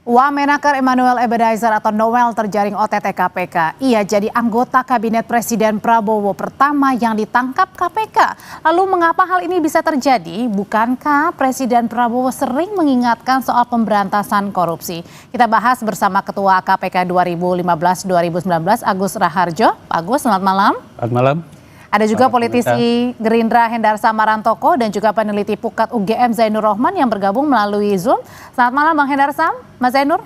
Wamenakar Emmanuel Ebenezer atau Noel terjaring OTT KPK. Ia jadi anggota Kabinet Presiden Prabowo pertama yang ditangkap KPK. Lalu mengapa hal ini bisa terjadi? Bukankah Presiden Prabowo sering mengingatkan soal pemberantasan korupsi? Kita bahas bersama Ketua KPK 2015-2019 Agus Raharjo. Pak Agus, selamat malam. Selamat malam. Ada juga politisi Gerindra Hendarsa Marantoko dan juga peneliti Pukat UGM Zainur Rohman yang bergabung melalui Zoom. Selamat malam Bang Hendarsa, Mas Zainur.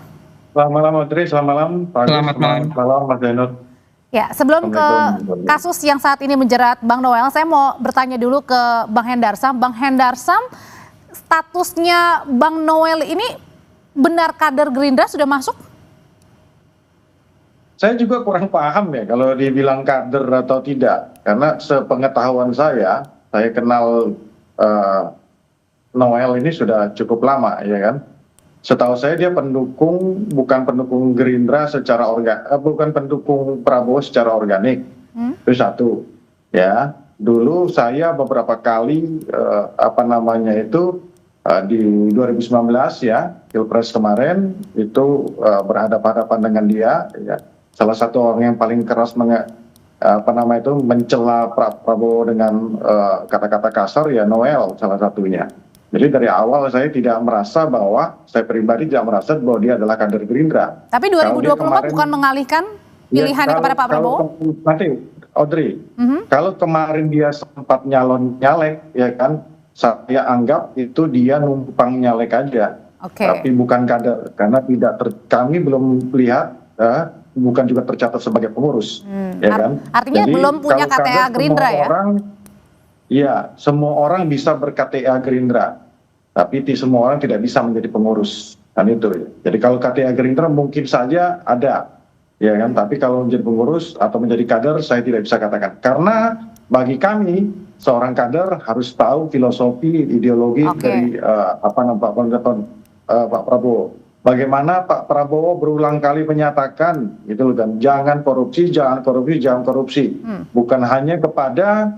Selamat malam Audrey, selamat malam Pak Agus, selamat malam Mas Zainur. Ya, sebelum ke kasus yang saat ini menjerat Bang Noel, saya mau bertanya dulu ke Bang Hendarsa. Bang Hendarsa, statusnya Bang Noel ini benar kader Gerindra sudah masuk? Saya juga kurang paham ya kalau dibilang kader atau tidak. Karena sepengetahuan saya kenal Noel ini sudah cukup lama, ya kan. Setahu saya dia bukan pendukung Gerindra secara bukan pendukung Prabowo secara organik. Itu satu. Ya, dulu saya beberapa kali di 2019 ya, Pilpres kemarin itu berhadapan-hadapan dengan dia, ya. Salah satu orang yang paling keras mencela Prabowo dengan kata-kata kasar ya Noel salah satunya. Jadi dari awal saya saya pribadi tidak merasa bahwa dia adalah kader Gerindra. Tapi 2024 bukan mengalihkan pilihannya kepada Pak Prabowo? Nanti Audrey, kalau kemarin dia sempat nyalek ya kan, saya anggap itu dia numpang nyalek aja. Tapi bukan kader, karena kami belum lihat bukan juga tercatat sebagai pengurus, ya kan? Artinya jadi, belum punya KTA Gerindra ya? Iya, semua orang bisa ber-KTA Gerindra, tapi semua orang tidak bisa menjadi pengurus, kan itu ya. Jadi kalau KTA Gerindra mungkin saja ada, ya kan? Tapi kalau menjadi pengurus atau menjadi kader, saya tidak bisa katakan. Karena bagi kami, seorang kader harus tahu filosofi, ideologi dari Pak Prabowo. Bagaimana Pak Prabowo berulang kali menyatakan gitu dan jangan korupsi. Bukan hanya kepada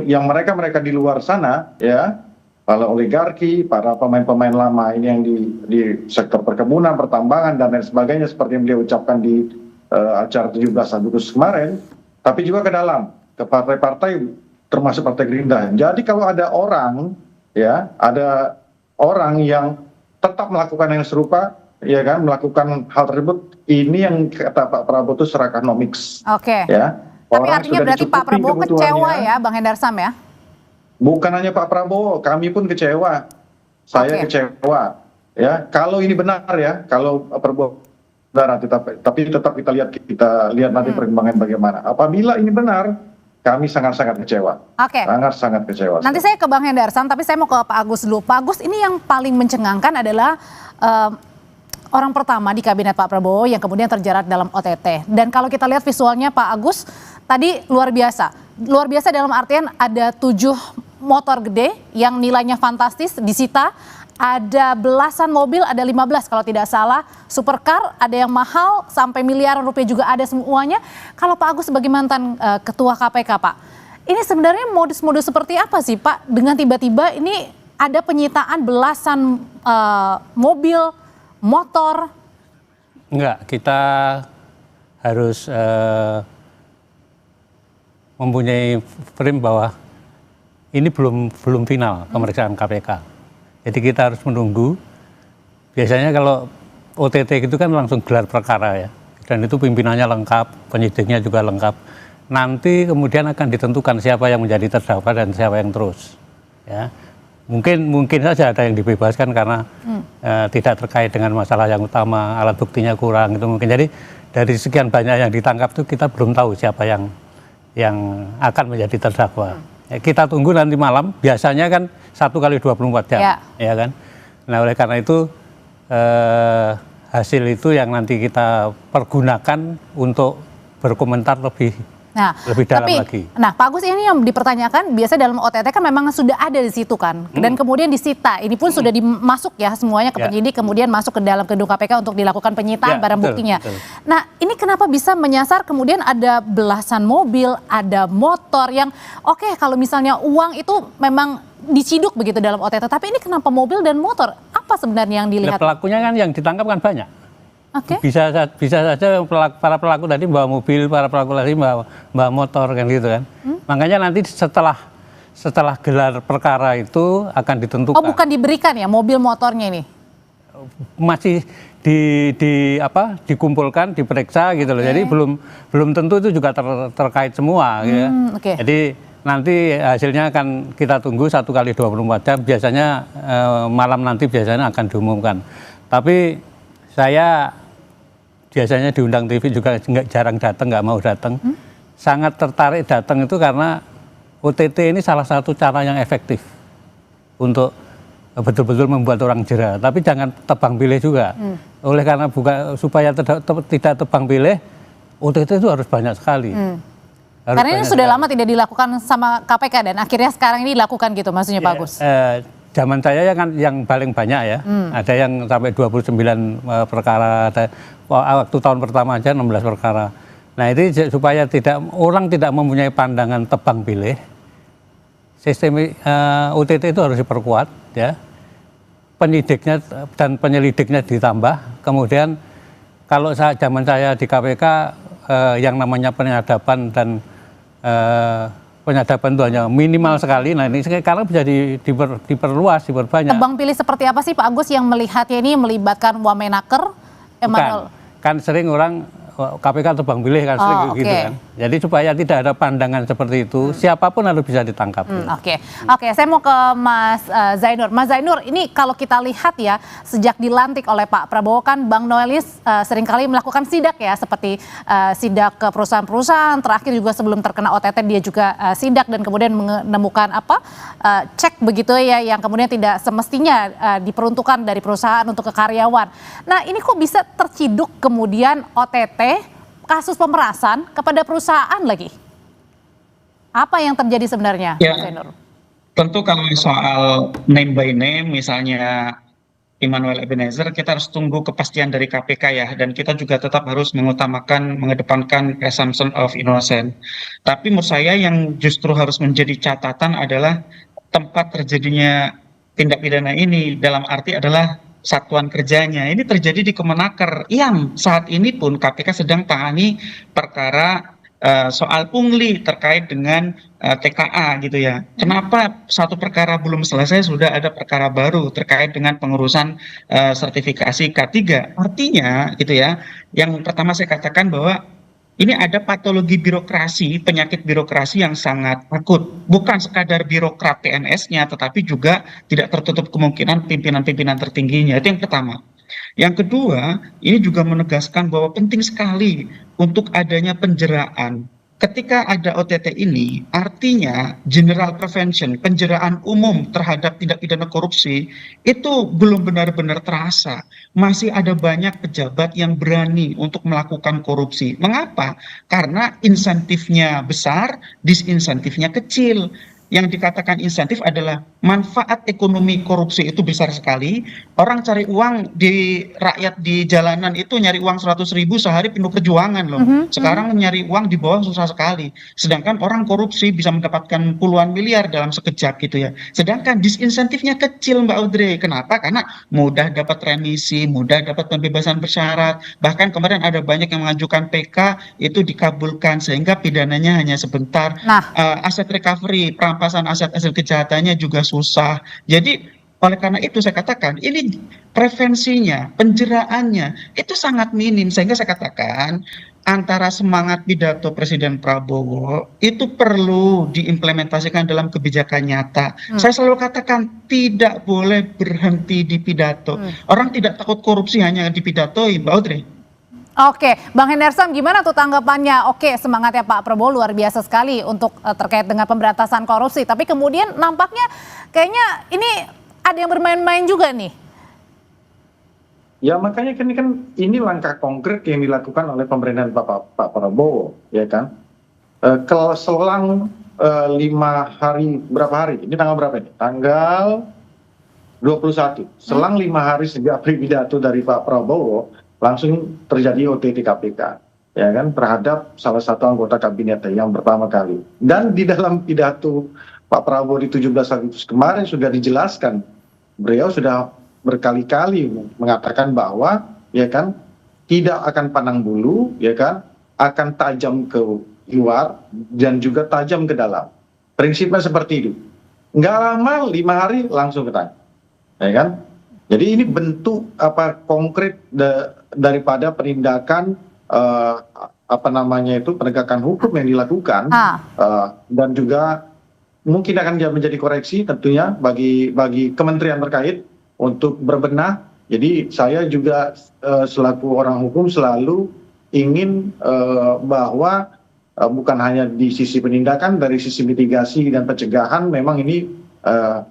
yang mereka di luar sana ya, para oligarki, para pemain-pemain lama ini yang di sektor perkebunan, pertambangan dan lain sebagainya seperti yang beliau ucapkan di acara 17 Agustus kemarin, tapi juga ke dalam ke partai-partai termasuk Partai Gerindra. Jadi kalau ada orang yang tetap melakukan yang serupa, ya kan, melakukan hal tersebut, ini yang kata Pak Prabowo itu serakanomics. Ya. Tapi artinya berarti Pak Prabowo kecewa ya, Bang Hendarsam ya? Bukan hanya Pak Prabowo, kami pun kecewa. Saya kecewa. Ya, kalau ini benar ya, kalau Prabowo benar, tapi tetap kita lihat nanti perkembangan bagaimana. Apabila ini benar, kami sangat-sangat kecewa. Sangat-sangat kecewa. Nanti saya ke Bang Hendarsam, tapi saya mau ke Pak Agus dulu. Pak Agus, ini yang paling mencengangkan adalah orang pertama di kabinet Pak Prabowo yang kemudian terjerat dalam OTT. Dan kalau kita lihat visualnya Pak Agus, tadi luar biasa. Luar biasa dalam artian ada 7 motor gede yang nilainya fantastis disita. Ada belasan mobil, ada 15 kalau tidak salah, supercar, ada yang mahal sampai miliaran rupiah juga ada semuanya. Kalau Pak Agus sebagai mantan ketua KPK Pak, ini sebenarnya modus-modus seperti apa sih Pak? Dengan tiba-tiba ini ada penyitaan belasan mobil, motor. Enggak, kita harus mempunyai frame bahwa ini belum final pemeriksaan KPK. Jadi kita harus menunggu. Biasanya kalau OTT itu kan langsung gelar perkara ya. Dan itu pimpinannya lengkap, penyidiknya juga lengkap. Nanti kemudian akan ditentukan siapa yang menjadi terdakwa dan siapa yang terus. Ya. Mungkin saja ada yang dibebaskan karena tidak terkait dengan masalah yang utama, alat buktinya kurang itu mungkin. Jadi dari sekian banyak yang ditangkap itu kita belum tahu siapa yang akan menjadi terdakwa. Kita tunggu nanti malam, biasanya kan 1x24 jam, ya kan. Nah oleh karena itu hasil itu yang nanti kita pergunakan untuk berkomentar lebih Nah, lebih dalam tapi, lagi. nah Pak Agus ini yang dipertanyakan biasanya dalam OTT kan memang sudah ada di situ kan, dan kemudian disita. Ini pun sudah dimasuk ya semuanya ke penyidik, kemudian masuk ke dalam gedung KPK untuk dilakukan penyitaan barang betul, buktinya. betul. Nah, ini kenapa bisa menyasar kemudian ada belasan mobil, ada motor yang oke, kalau misalnya uang itu memang diciduk begitu dalam OTT, tapi ini kenapa mobil dan motor? Apa sebenarnya yang dilihat? Pelakunya kan yang ditangkap kan banyak. Oke. Bisa saja para pelaku tadi bawa mobil, para pelaku tadi bawa motor kan gitu kan. Makanya nanti setelah gelar perkara itu akan ditentukan. Oh, bukan diberikan ya mobil motornya ini? Masih dikumpulkan, diperiksa gitu loh. Jadi belum tentu itu juga terkait semua gitu ya. Oke. Jadi nanti hasilnya akan kita tunggu 1 kali 24 jam. Biasanya malam nanti biasanya akan diumumkan. Tapi saya biasanya diundang TV juga jarang datang, nggak mau datang. Sangat tertarik datang itu karena OTT ini salah satu cara yang efektif untuk betul-betul membuat orang jera. Tapi jangan tebang pilih juga. Oleh karena supaya tidak tebang pilih, OTT itu harus banyak sekali. Karena ini sudah lama tidak dilakukan sama KPK dan akhirnya sekarang ini dilakukan gitu maksudnya Pak Agus? Zaman saya kan yang paling banyak ya, ada yang sampai 29 perkara, waktu tahun pertama aja 16 perkara. Nah itu supaya orang tidak mempunyai pandangan tebang pilih, sistem OTT itu harus diperkuat ya, penyidiknya dan penyelidiknya ditambah, kemudian kalau zaman saya di KPK yang namanya penyadapan dan penyadapan itu hanya minimal sekali. Nah ini sekarang bisa diperluas, diperbanyak. Tebang pilih seperti apa sih Pak Agus yang melihatnya ini melibatkan Wamenaker, Emmanuel? Kan sering orang KPK tebang pilih kan sering gitu kan. Jadi supaya tidak ada pandangan seperti itu, siapapun harus bisa ditangkap. Oke, saya mau ke Mas Zainur. Mas Zainur, ini kalau kita lihat ya, sejak dilantik oleh Pak Prabowo kan Bang Noelis seringkali melakukan sidak ya, seperti sidak ke perusahaan-perusahaan, terakhir juga sebelum terkena OTT dia juga sidak dan kemudian menemukan cek begitu ya, yang kemudian tidak semestinya diperuntukkan dari perusahaan untuk ke karyawan. Nah ini kok bisa terciduk kemudian OTT kasus pemerasan kepada perusahaan lagi? Apa yang terjadi sebenarnya, ya, Mas Zainur? Tentu kalau soal name by name, misalnya Immanuel Ebenezer, kita harus tunggu kepastian dari KPK ya, dan kita juga tetap harus mengedepankan presumption of innocence. Tapi menurut saya yang justru harus menjadi catatan adalah tempat terjadinya tindak pidana ini, dalam arti adalah satuan kerjanya. Ini terjadi di Kemenaker yang saat ini pun KPK sedang tangani perkara soal pungli terkait dengan TKA gitu ya. Kenapa satu perkara belum selesai sudah ada perkara baru terkait dengan pengurusan sertifikasi K3? Artinya gitu ya, yang pertama saya katakan bahwa ini ada patologi birokrasi, penyakit birokrasi yang sangat akut. Bukan sekadar birokrat PNS-nya, tetapi juga tidak tertutup kemungkinan pimpinan-pimpinan tertingginya. Itu yang pertama. Yang kedua, ini juga menegaskan bahwa penting sekali untuk adanya penjeraan. Ketika ada OTT ini, artinya general prevention, penjeraan umum terhadap tindak pidana korupsi, itu belum benar-benar terasa. Masih ada banyak pejabat yang berani untuk melakukan korupsi. Mengapa? Karena insentifnya besar, disinsentifnya kecil. Yang dikatakan insentif adalah manfaat ekonomi korupsi itu besar sekali. Orang cari uang rakyat di jalanan itu nyari uang 100.000 sehari penuh perjuangan loh. Sekarang nyari uang di bawah susah sekali. Sedangkan orang korupsi bisa mendapatkan puluhan miliar dalam sekejap gitu ya. Sedangkan disinsentifnya kecil Mbak Audrey. Kenapa? Karena mudah dapat remisi, mudah dapat pembebasan bersyarat. Bahkan kemarin ada banyak yang mengajukan PK itu dikabulkan sehingga pidananya hanya sebentar. Aset recovery, perampasan aset-aset kejahatannya juga susah. Jadi oleh karena itu saya katakan ini prevensinya, penjeraannya itu sangat minim, sehingga saya katakan antara semangat pidato Presiden Prabowo itu perlu diimplementasikan dalam kebijakan nyata. Saya selalu katakan tidak boleh berhenti di pidato. Orang tidak takut korupsi hanya dipidatoin, Mbak Audrey. Oke, Bang Henderson gimana tuh tanggapannya? Oke, semangatnya Pak Prabowo luar biasa sekali untuk terkait dengan pemberantasan korupsi. Tapi kemudian nampaknya kayaknya ini ada yang bermain-main juga nih. Ya makanya ini langkah konkret yang dilakukan oleh pemerintahan Pak Prabowo, ya kan. selang 5 hari, berapa hari? Ini tanggal berapa ini? Tanggal 21. Selang 5 hari sejak pidato dari Pak Prabowo, langsung terjadi OTT KPK, ya kan, terhadap salah satu anggota kabinetnya yang pertama kali. Dan di dalam pidato Pak Prabowo di 17 Agustus kemarin sudah dijelaskan, beliau sudah berkali-kali mengatakan bahwa, ya kan, tidak akan pandang bulu, ya kan, akan tajam ke luar dan juga tajam ke dalam. Prinsipnya seperti itu. Nggak lama, 5 hari langsung ketangkap, ya kan. Jadi ini bentuk konkret daripada penindakan penegakan hukum yang dilakukan, dan juga mungkin akan menjadi koreksi tentunya bagi kementerian terkait untuk berbenah. Jadi saya juga selaku orang hukum selalu ingin bahwa bukan hanya di sisi penindakan, dari sisi mitigasi dan pencegahan memang ini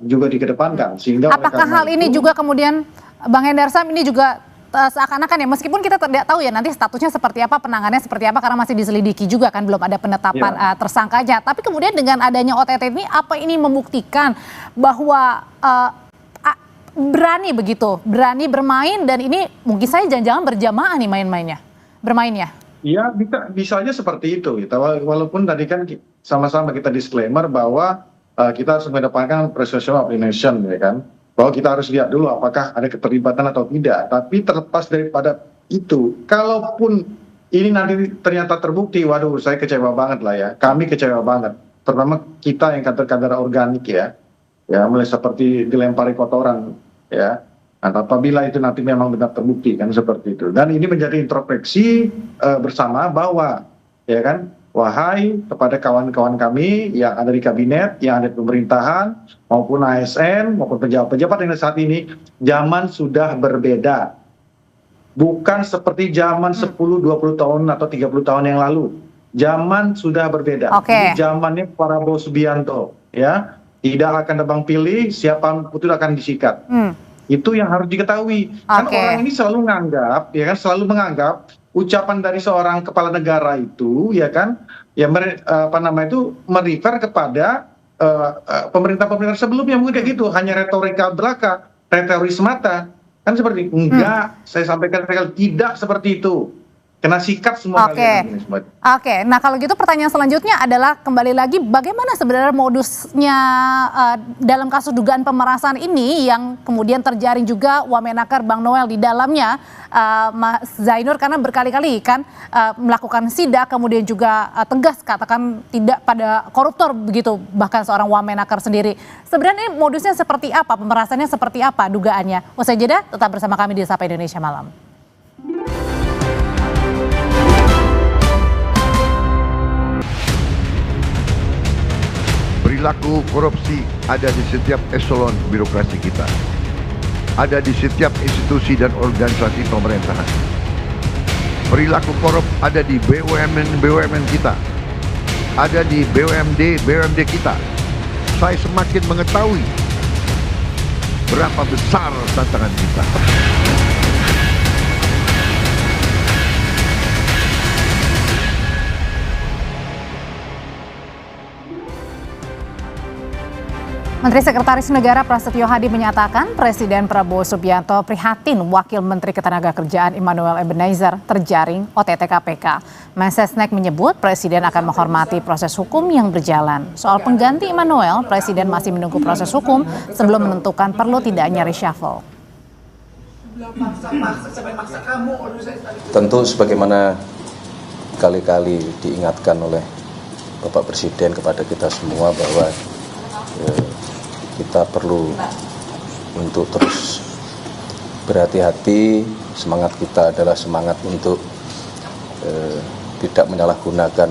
juga dikedepankan. Sehingga apakah hal ini juga kemudian Bang Hendar Sam ini juga seakan-akan ya, meskipun kita tidak tahu ya nanti statusnya seperti apa, penanganannya seperti apa karena masih diselidiki juga kan, belum ada penetapan tersangkanya. Tapi kemudian dengan adanya OTT ini, apa ini membuktikan bahwa berani berani bermain, dan ini mungkin saya jangan-jangan berjamaah nih bermainnya? Ya bisa aja seperti itu. Walaupun tadi kan sama-sama kita disclaimer bahwa kita harus mengedepankan presumption of innocence, ya kan, bahwa kita harus lihat dulu apakah ada keterlibatan atau tidak. Tapi terlepas daripada itu, kalaupun ini nanti ternyata terbukti, waduh, saya kecewa banget lah ya. Kami kecewa banget, terutama kita yang kader-kader organik ya mulai seperti dilempari kotoran, ya. Nah, apabila itu nanti memang benar terbukti kan seperti itu. Dan ini menjadi introspeksi bersama bahwa, ya kan, wahai kepada kawan-kawan kami yang ada di kabinet, yang ada di pemerintahan, maupun ASN, maupun pejabat-pejabat yang ada saat ini, zaman sudah berbeda. Bukan seperti zaman 10, 20 tahun atau 30 tahun yang lalu. Zaman sudah berbeda. Ini zamannya Prabowo Subianto, ya. Tidak akan tebang pilih, siapa pun akan disikat. Itu yang harus diketahui. Kan orang ini selalu menganggap ucapan dari seorang kepala negara itu, ya kan, ya merefer kepada pemerintah-pemerintah sebelumnya, mungkin kayak gitu, hanya retorika belaka, retoris semata, kan seperti enggak. Saya sampaikan tidak seperti itu. Kena sikat semua kalian. Oke, nah kalau gitu pertanyaan selanjutnya adalah kembali lagi, bagaimana sebenarnya modusnya dalam kasus dugaan pemerasan ini yang kemudian terjaring juga Wamenakar Bang Noel di dalamnya, Mas Zainur, karena berkali-kali kan melakukan sidak, kemudian juga tegas katakan tidak pada koruptor begitu, bahkan seorang Wamenakar sendiri. Sebenarnya modusnya seperti apa, pemerasannya seperti apa dugaannya? Usai jeda, tetap bersama kami di Sapa Indonesia Malam. Perilaku korupsi ada di setiap eselon birokrasi kita. Ada di setiap institusi dan organisasi pemerintahan. Perilaku korup ada di BUMN kita. Ada di BUMD kita. Saya semakin mengetahui berapa besar tantangan kita. Menteri Sekretaris Negara Prasetyo Hadi menyatakan Presiden Prabowo Subianto prihatin Wakil Menteri Ketenagakerjaan Immanuel Ebenezer terjaring OTT KPK. Mensesnek menyebut Presiden akan menghormati proses hukum yang berjalan. Soal pengganti Immanuel, Presiden masih menunggu proses hukum sebelum menentukan perlu tidaknya reshuffle. Tentu sebagaimana kali-kali diingatkan oleh Bapak Presiden kepada kita semua bahwa kita perlu untuk terus berhati-hati. Semangat kita adalah semangat untuk tidak menyalahgunakan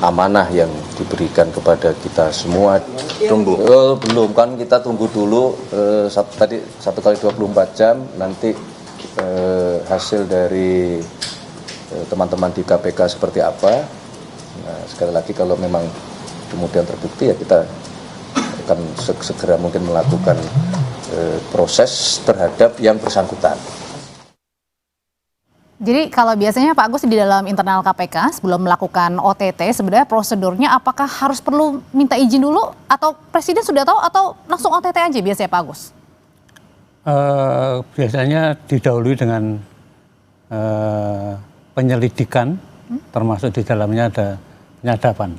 amanah yang diberikan kepada kita semua. Tunggu. Belum, kan kita tunggu dulu tadi 1 kali 24 jam nanti hasil dari teman-teman di KPK seperti apa. Nah, sekali lagi kalau memang kemudian terbukti, ya kita akan segera mungkin melakukan proses terhadap yang bersangkutan. Jadi kalau biasanya Pak Agus di dalam internal KPK sebelum melakukan OTT sebenarnya prosedurnya apakah harus perlu minta izin dulu atau Presiden sudah tahu atau langsung OTT aja biasanya Pak Agus? Biasanya didahului dengan penyelidikan, termasuk di dalamnya ada penyadapan,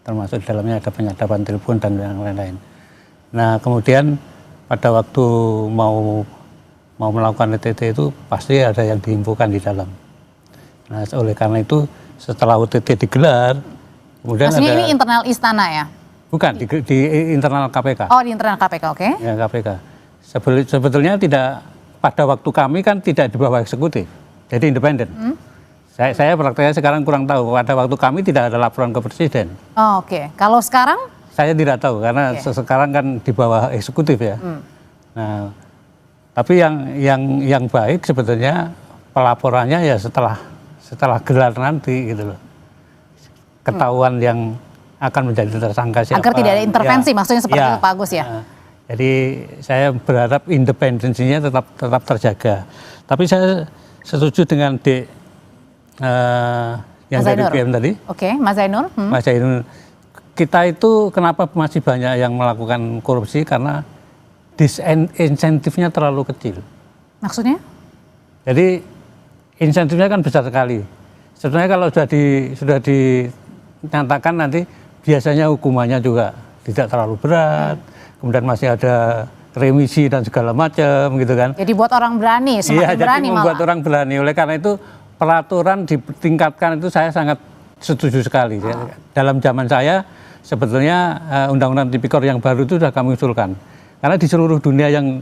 termasuk di dalamnya ada penyadapan telepon dan yang lain-lain. Nah kemudian pada waktu mau melakukan OTT itu pasti ada yang diinfokan di dalam. Nah oleh karena itu setelah OTT digelar, kemudian Maksudnya ada ini internal istana ya? bukan di internal KPK. Oh di internal KPK, oke. Ya KPK. Sebetulnya tidak, pada waktu kami kan tidak di bawah eksekutif, jadi independen. Saya prakteknya sekarang kurang tahu. Pada waktu kami tidak ada laporan ke presiden. Oh, oke. Kalau sekarang? Saya tidak tahu karena sekarang kan di bawah eksekutif ya. Nah, tapi yang baik sebetulnya pelaporannya ya setelah gelar nanti gitu loh. Ketahuan yang akan menjadi tersangka siapa. Agar tidak ada intervensi, ya, maksudnya seperti ya, itu Pak Agus ya. Jadi saya berharap independensinya tetap terjaga. Tapi saya setuju dengan yang Mas dari Zainur. PM tadi. Oke, Mas Zainur. Mas Zainur, kita itu kenapa masih banyak yang melakukan korupsi karena disinsentifnya terlalu kecil. Maksudnya? Jadi insentifnya kan besar sekali. Sebenarnya kalau sudah dinyatakan nanti biasanya hukumannya juga tidak terlalu berat. Kemudian masih ada remisi dan segala macam gitu kan. Jadi buat orang berani, semakin berani jadi membuat malah. orang berani. Oleh karena itu peraturan ditingkatkan itu saya sangat setuju sekali. Dalam zaman saya sebetulnya undang-undang tipikor yang baru itu sudah kami usulkan. Karena di seluruh dunia yang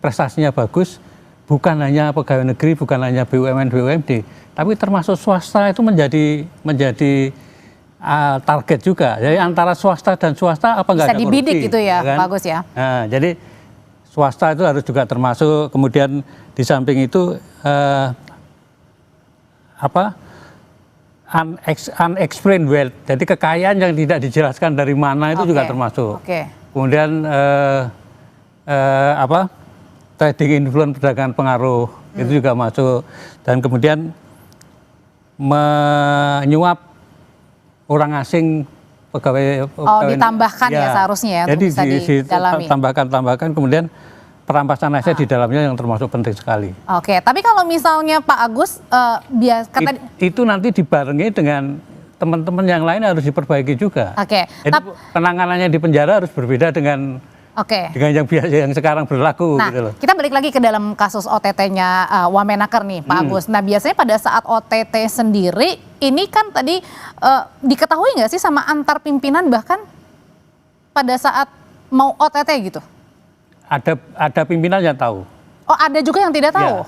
prestasinya bagus, bukan hanya pegawai negeri, bukan hanya BUMN, BUMD, tapi termasuk swasta itu menjadi target juga. Jadi antara swasta dan swasta apa enggak ada korupsi? Bisa dibidik gitu ya, kan? bagus ya. Nah, jadi swasta itu harus juga termasuk. Kemudian di samping itu unexplained wealth. Jadi kekayaan yang tidak dijelaskan dari mana itu juga termasuk. Oke. Kemudian trading influence, perdagangan pengaruh itu juga masuk. Dan kemudian menyuap orang asing pegawai. Ditambahkan ya seharusnya ya. Jadi untuk bisa didalami. tambahkan kemudian perampasan aset di dalamnya yang termasuk penting sekali. Oke, tapi kalau misalnya Pak Agus Itu nanti dibarengi dengan teman-teman yang lain harus diperbaiki juga. Oke. Jadi penanganannya di penjara harus berbeda dengan yang biasa yang sekarang berlaku. Nah, gitu loh. kita balik lagi ke dalam kasus OTT-nya Wamenaker nih, Pak Agus. Nah, biasanya pada saat OTT sendiri, ini kan tadi diketahui nggak sih sama antar pimpinan bahkan pada saat mau OTT gitu? Ada pimpinan yang tahu. Oh, ada juga yang tidak tahu? Ya.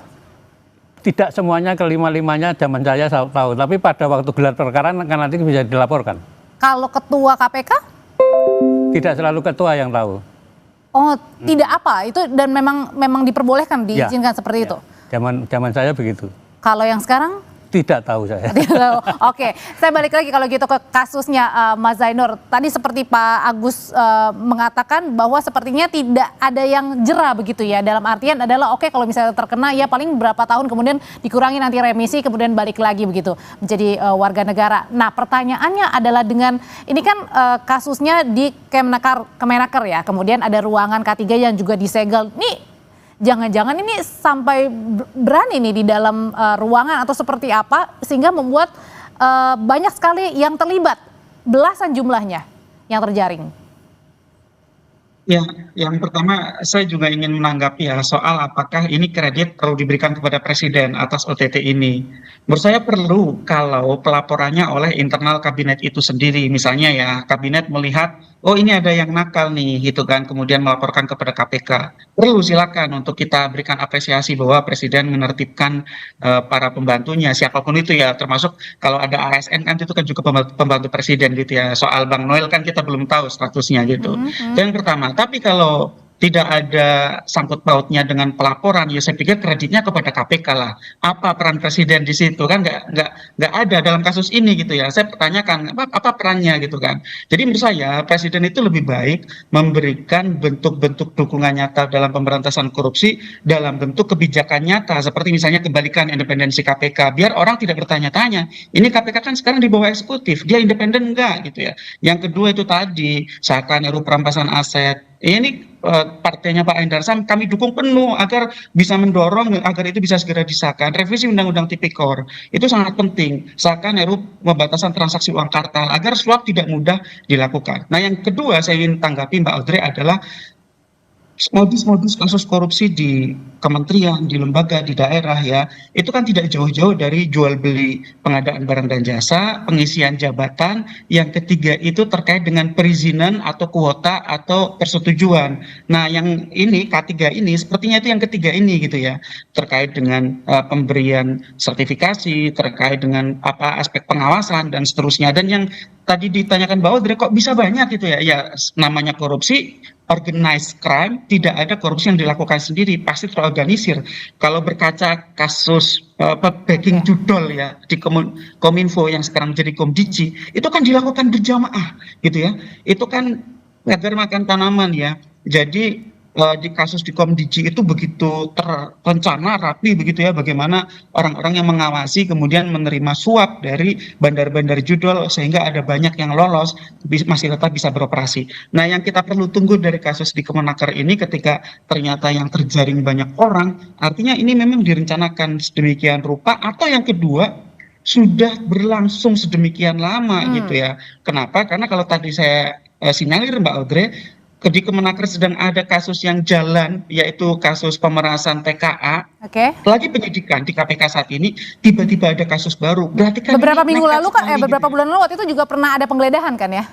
Tidak semuanya kelima-limanya zaman saya tahu, tapi pada waktu gelar perkara kan nanti bisa dilaporkan. Kalau ketua KPK? Tidak selalu ketua yang tahu. Oh, tidak apa? Itu dan memang diperbolehkan, diizinkan seperti itu? Zaman saya begitu. Kalau yang sekarang? Tidak tahu saya. Oke, saya balik lagi kalau gitu ke kasusnya Mas Zainur. Tadi seperti Pak Agus mengatakan bahwa sepertinya tidak ada yang jera begitu ya. Dalam artian adalah oke, kalau misalnya terkena ya paling berapa tahun kemudian dikurangi nanti remisi kemudian balik lagi begitu menjadi warga negara. Nah pertanyaannya adalah dengan ini kan kasusnya di Kemenaker ya. Kemudian ada ruangan K3 yang juga disegel. Nih jangan-jangan ini sampai berani nih di dalam ruangan atau seperti apa sehingga membuat banyak sekali yang terlibat, belasan jumlahnya yang terjaring. Ya, yang pertama saya juga ingin menanggapi ya soal apakah ini kredit perlu diberikan kepada Presiden atas OTT ini. Menurut saya perlu kalau pelaporannya oleh internal kabinet itu sendiri. Misalnya ya kabinet melihat, oh ini ada yang nakal nih gitu kan, kemudian melaporkan kepada KPK. Perlu silakan untuk kita berikan apresiasi bahwa Presiden menertibkan para pembantunya, siapapun itu ya, termasuk kalau ada ASN kan itu kan juga pembantu Presiden gitu ya. Soal Bang Noel kan kita belum tahu statusnya gitu. Itu yang pertama. Tapi kalau tidak ada sangkut pautnya dengan pelaporan, ya saya pikir kreditnya kepada KPK lah. Apa peran presiden di situ kan nggak ada dalam kasus ini gitu ya. Saya pertanyakan apa perannya gitu kan. Jadi menurut saya presiden itu lebih baik memberikan bentuk-bentuk dukungan nyata dalam pemberantasan korupsi dalam bentuk kebijakan nyata, seperti misalnya kembalikan independensi KPK biar orang tidak bertanya-tanya. Ini KPK kan sekarang di bawah eksekutif, dia independen enggak gitu ya. Yang kedua itu tadi seakan RUU perampasan aset. Ini partainya Pak Endarsam kami dukung penuh agar bisa mendorong agar itu bisa segera disahkan. Revisi Undang-Undang Tipikor itu sangat penting. Seakan RUU pembatasan transaksi uang kartal agar suap tidak mudah dilakukan. Nah yang kedua saya ingin tanggapi Mbak Audrey adalah modus-modus kasus korupsi di kementerian, di lembaga, di daerah ya, itu kan tidak jauh-jauh dari jual beli pengadaan barang dan jasa, pengisian jabatan, yang ketiga itu terkait dengan perizinan atau kuota atau persetujuan. Nah yang ini K3 ini sepertinya itu yang ketiga ini gitu ya, terkait dengan pemberian sertifikasi, terkait dengan aspek pengawasan dan seterusnya. Dan yang tadi ditanyakan bahwa kok bisa banyak gitu ya, ya namanya korupsi, organized crime, tidak ada korupsi yang dilakukan sendiri, pasti terorganisir. Kalau berkaca kasus backing judol ya di Kominfo yang sekarang menjadi Komdiji, itu kan dilakukan berjamaah gitu ya. Itu kan agar makan tanaman ya. Jadi di kasus di Komdiji itu begitu terencana, rapi begitu ya, bagaimana orang-orang yang mengawasi kemudian menerima suap dari bandar-bandar judol sehingga ada banyak yang lolos masih tetap bisa beroperasi. Nah yang kita perlu tunggu dari kasus di Kemenaker ini ketika ternyata yang terjaring banyak orang, artinya ini memang direncanakan sedemikian rupa, atau yang kedua sudah berlangsung sedemikian lama gitu ya. Kenapa? Karena kalau tadi saya sinyalir Mbak Audrey, di Kemenaker sedang ada kasus yang jalan, yaitu kasus pemerasan TKA. Lagi penyidikan di KPK saat ini, tiba-tiba ada kasus baru. Berarti kan beberapa minggu lalu kan, beberapa bulan lalu waktu itu juga pernah ada penggeledahan kan ya?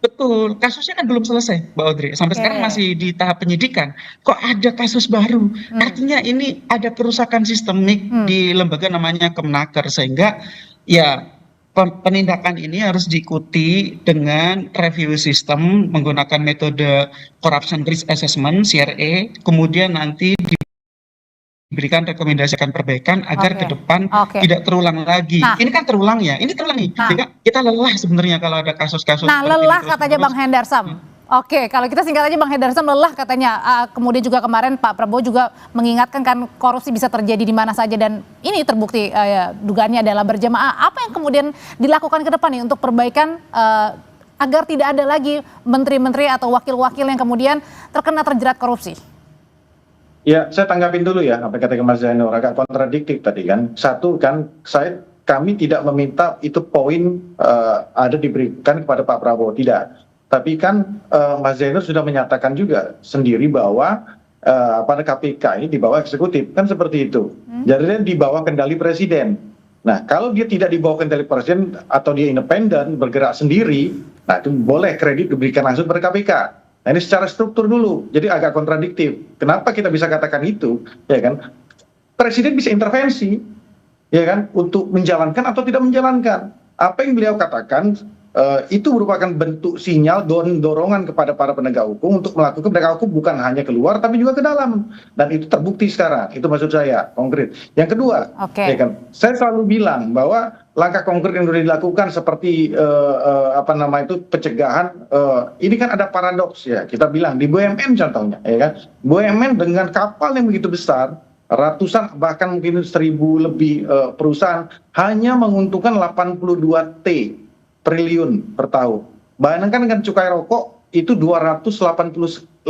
Betul, kasusnya kan belum selesai, Mbak Audrey. Sampai sekarang masih di tahap penyidikan. Kok ada kasus baru? Artinya ini ada kerusakan sistemik di lembaga namanya Kemenaker, sehingga ya penindakan ini harus diikuti dengan review sistem menggunakan metode corruption risk assessment (CRA), kemudian nanti diberikan rekomendasikan perbaikan agar ke depan tidak terulang lagi. Ini kan terulang ya, ini terulang nih. Sehingga kita lelah sebenarnya kalau ada kasus-kasus. Nah lelah katanya Bang Hendarsam. Oke, kalau kita singkat aja Bang Hendarsam, lelah katanya. Kemudian juga kemarin Pak Prabowo juga mengingatkan kan korupsi bisa terjadi di mana saja, dan ini terbukti dugaannya adalah berjamaah. Apa yang kemudian dilakukan ke depan nih untuk perbaikan agar tidak ada lagi menteri-menteri atau wakil-wakil yang kemudian terjerat korupsi? Ya, saya tanggapin dulu ya apa kata Mas Zainur, agak kontradiktif tadi kan. Satu kan, kami tidak meminta itu poin ada diberikan kepada Pak Prabowo, tidak. Tapi kan Mas Zainur sudah menyatakan juga sendiri bahwa pada KPK ini di bawah eksekutif, kan seperti itu. Jadi dia di bawah kendali presiden. Nah kalau dia tidak di bawah kendali presiden atau dia independen bergerak sendiri, nah itu boleh kredit diberikan langsung pada KPK. Nah ini secara struktur dulu, jadi agak kontradiktif. Kenapa kita bisa katakan itu? Ya kan, presiden bisa intervensi, ya kan, untuk menjalankan atau tidak menjalankan. Apa yang beliau katakan itu merupakan bentuk sinyal dorongan kepada para penegak hukum untuk melakukan penegak hukum bukan hanya keluar tapi juga ke dalam, dan itu terbukti sekarang. Itu maksud saya konkret. Yang kedua, ya kan, saya selalu bilang bahwa langkah konkret yang sudah dilakukan seperti pencegahan, ini kan ada paradoks ya, kita bilang di BUMN contohnya, ya kan, BUMN dengan kapal yang begitu besar, ratusan bahkan mungkin 1.000 lebih perusahaan puluhan menguntungkan 82 triliun per tahun. Bayangkan dengan cukai rokok itu 286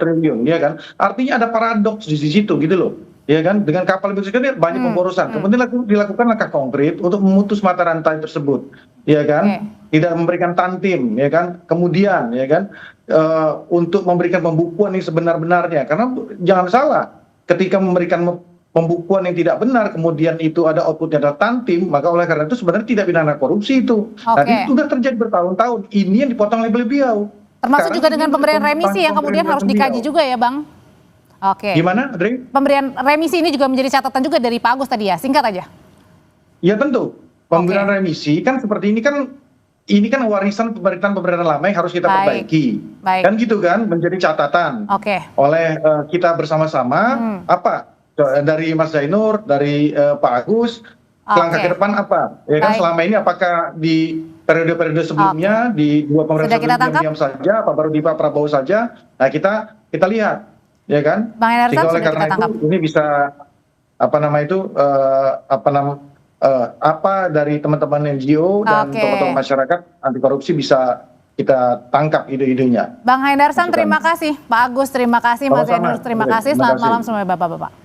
triliun, ya kan? Artinya ada paradoks di situ gitu loh. Ya kan, dengan kapal besar ini banyak pemborosan. Kemudian dilakukan langkah konkret untuk memutus mata rantai tersebut, ya kan? Tidak memberikan tantim, ya kan? Kemudian, ya kan, untuk memberikan pembukuan yang sebenar-benarnya. Karena jangan salah, ketika memberikan pembukuan yang tidak benar, kemudian itu ada outputnya adalah tantim, maka oleh karena itu sebenarnya tidak pidana korupsi itu. Nah, itu sudah terjadi bertahun-tahun. Ini yang dipotong oleh beliau. Termasuk juga dengan pemberian remisi yang kemudian harus dikaji juga ya, Bang? Gimana, Adri? Pemberian remisi ini juga menjadi catatan juga dari Pak Agus tadi ya, singkat aja. Ya tentu. Pemberian remisi kan seperti ini kan ini kan warisan pemerintahan lama yang harus kita Baik. perbaiki. Baik. Kan gitu kan, menjadi catatan Oke. oleh kita bersama-sama. Apa dari Mas Zainur, dari Pak Agus, langkah Oke. ke depan apa? Ya kan Baik. selama ini apakah di periode-periode sebelumnya di dua pemerintah Sudah kita sebelumnya tangkap? diam saja, apa baru di Pak Prabowo saja? Nah kita lihat, ya kan? Bang Hendarsam, Sehingga oleh sudah karena kita tangkap. itu ini bisa apa dari teman-teman NGO dan Oke. tokoh-tokoh masyarakat anti korupsi bisa kita tangkap ide-idenya. Bang Hendarsam, Masukan. terima kasih. Pak Agus, terima kasih. Mas Sama-sama. Zainur, terima Baik, kasih. terima Selamat kasih. malam semuanya Bapak-Bapak.